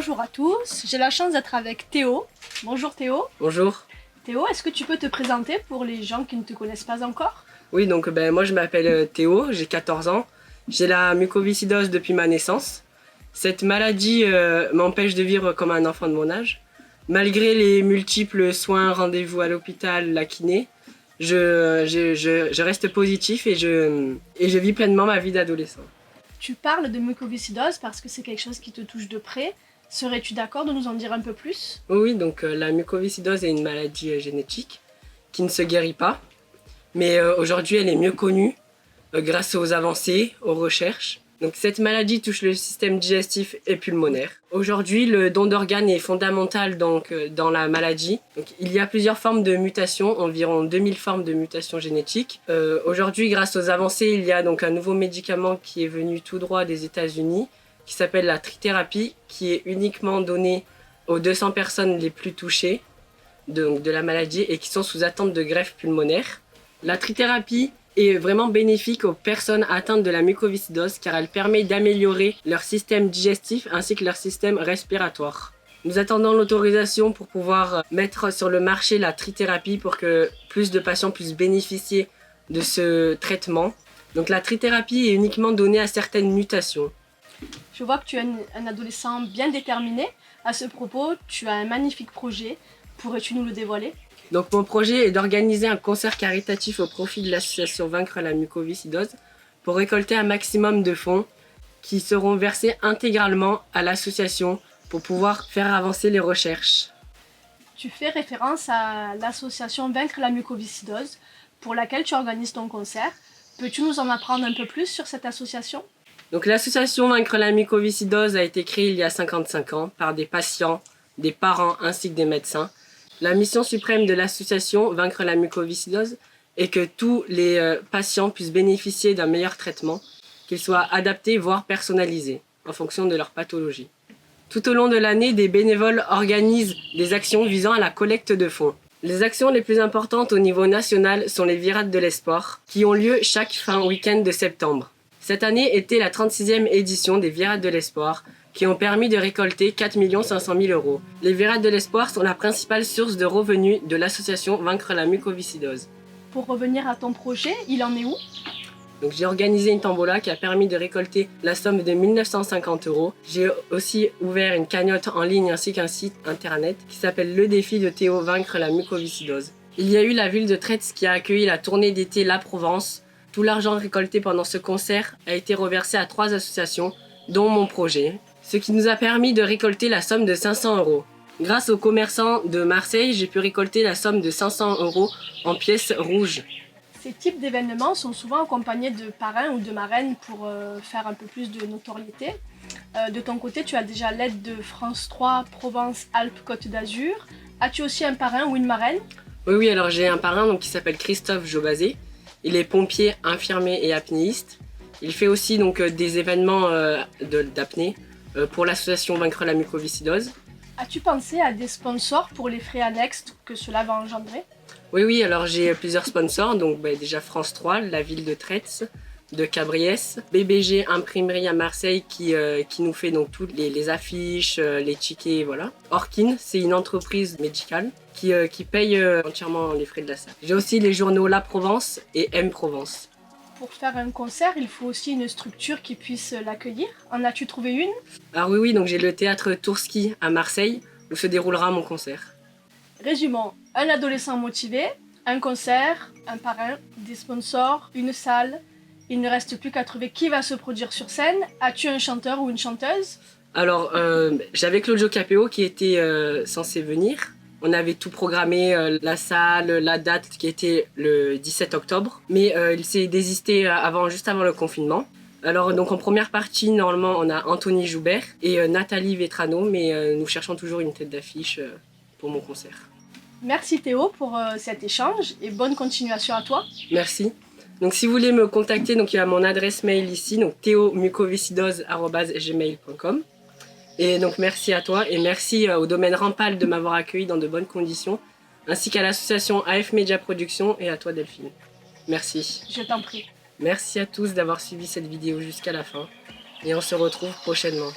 Bonjour à tous, j'ai la chance d'être avec Théo. Bonjour Théo. Bonjour. Théo, est-ce que tu peux te présenter pour les gens qui ne te connaissent pas encore? Oui, donc moi je m'appelle Théo, j'ai 14 ans. J'ai la mucoviscidose depuis ma naissance. Cette maladie m'empêche de vivre comme un enfant de mon âge. Malgré les multiples soins, rendez-vous à l'hôpital, la kiné, je reste positif et je vis pleinement ma vie d'adolescent. Tu parles de mucoviscidose parce que c'est quelque chose qui te touche de près. Serais-tu d'accord de nous en dire un peu plus? Oui, donc la mucoviscidose est une maladie génétique qui ne se guérit pas. Mais aujourd'hui, elle est mieux connue grâce aux avancées, aux recherches. Donc cette maladie touche le système digestif et pulmonaire. Aujourd'hui, le don d'organes est fondamental dans la maladie. Donc, il y a plusieurs formes de mutations, environ 2000 formes de mutations génétiques. Aujourd'hui, grâce aux avancées, il y a donc un nouveau médicament qui est venu tout droit des États-Unis, qui s'appelle la trithérapie, qui est uniquement donnée aux 200 personnes les plus touchées de la maladie et qui sont sous attente de greffe pulmonaire. La trithérapie est vraiment bénéfique aux personnes atteintes de la mucoviscidose car elle permet d'améliorer leur système digestif ainsi que leur système respiratoire. Nous attendons l'autorisation pour pouvoir mettre sur le marché la trithérapie pour que plus de patients puissent bénéficier de ce traitement. Donc la trithérapie est uniquement donnée à certaines mutations. Je vois que tu es un adolescent bien déterminé. À ce propos, tu as un magnifique projet. Pourrais-tu nous le dévoiler? Donc mon projet est d'organiser un concert caritatif au profit de l'association Vaincre la mucoviscidose pour récolter un maximum de fonds qui seront versés intégralement à l'association pour pouvoir faire avancer les recherches. Tu fais référence à l'association Vaincre la mucoviscidose pour laquelle tu organises ton concert. Peux-tu nous en apprendre un peu plus sur cette association? Donc l'association Vaincre la mucoviscidose a été créée il y a 55 ans par des patients, des parents ainsi que des médecins. La mission suprême de l'association Vaincre la mucoviscidose est que tous les patients puissent bénéficier d'un meilleur traitement, qu'il soit adapté voire personnalisé en fonction de leur pathologie. Tout au long de l'année, des bénévoles organisent des actions visant à la collecte de fonds. Les actions les plus importantes au niveau national sont les Virades de l'Espoir, qui ont lieu chaque fin week-end de septembre. Cette année était la 36e édition des Virades de l'Espoir, qui ont permis de récolter 4 500 000 €. Les Virades de l'Espoir sont la principale source de revenus de l'association Vaincre la mucoviscidose. Pour revenir à ton projet, il en est où? Donc j'ai organisé une tombola qui a permis de récolter la somme de 1 950 €. J'ai aussi ouvert une cagnotte en ligne ainsi qu'un site internet qui s'appelle Le Défi de Théo Vaincre la mucoviscidose. Il y a eu la ville de Traits qui a accueilli la tournée d'été La Provence. Tout l'argent récolté pendant ce concert a été reversé à 3 associations, dont mon projet, ce qui nous a permis de récolter la somme de 500 €. Grâce aux commerçants de Marseille, j'ai pu récolter la somme de 500 € en pièces rouges. Ces types d'événements sont souvent accompagnés de parrains ou de marraines pour faire un peu plus de notoriété. De ton côté, tu as déjà l'aide de France 3, Provence-Alpes-Côte d'Azur. As-tu aussi un parrain ou une marraine? Oui, alors j'ai un parrain donc, qui s'appelle Christophe Jobazé. Il est pompier, infirmier et apnéiste. Il fait aussi donc, des événements d'apnée pour l'association Vaincre la mucoviscidose. As-tu pensé à des sponsors pour les frais annexes que cela va engendrer? Oui, alors j'ai plusieurs sponsors, donc déjà France 3, la ville de Traits, de Cabriès, BBG Imprimerie à Marseille qui nous fait donc toutes les affiches, les tickets, voilà. Orkin, c'est une entreprise médicale qui paye entièrement les frais de la salle. J'ai aussi les journaux La Provence et M Provence. Pour faire un concert, il faut aussi une structure qui puisse l'accueillir. En as-tu trouvé une? Alors oui, donc j'ai le théâtre Tourski à Marseille où se déroulera mon concert. Résumons, un adolescent motivé, un concert, un parrain, des sponsors, une salle. Il ne reste plus qu'à trouver qui va se produire sur scène. As-tu un chanteur ou une chanteuse? Alors, j'avais Claudio Capéo qui était censé venir. On avait tout programmé, la salle, la date qui était le 17 octobre. Mais il s'est désisté juste avant le confinement. Alors donc en première partie, normalement, on a Anthony Joubert et Nathalie Vetrano. Mais nous cherchons toujours une tête d'affiche pour mon concert. Merci Théo pour cet échange et bonne continuation à toi. Merci. Donc si vous voulez me contacter, donc il y a mon adresse mail ici, donc theomucoviscidose@gmail.com. Et donc merci à toi et merci au domaine Rampal de m'avoir accueilli dans de bonnes conditions, ainsi qu'à l'association AF Media Production et à toi Delphine. Merci. Je t'en prie. Merci à tous d'avoir suivi cette vidéo jusqu'à la fin et on se retrouve prochainement.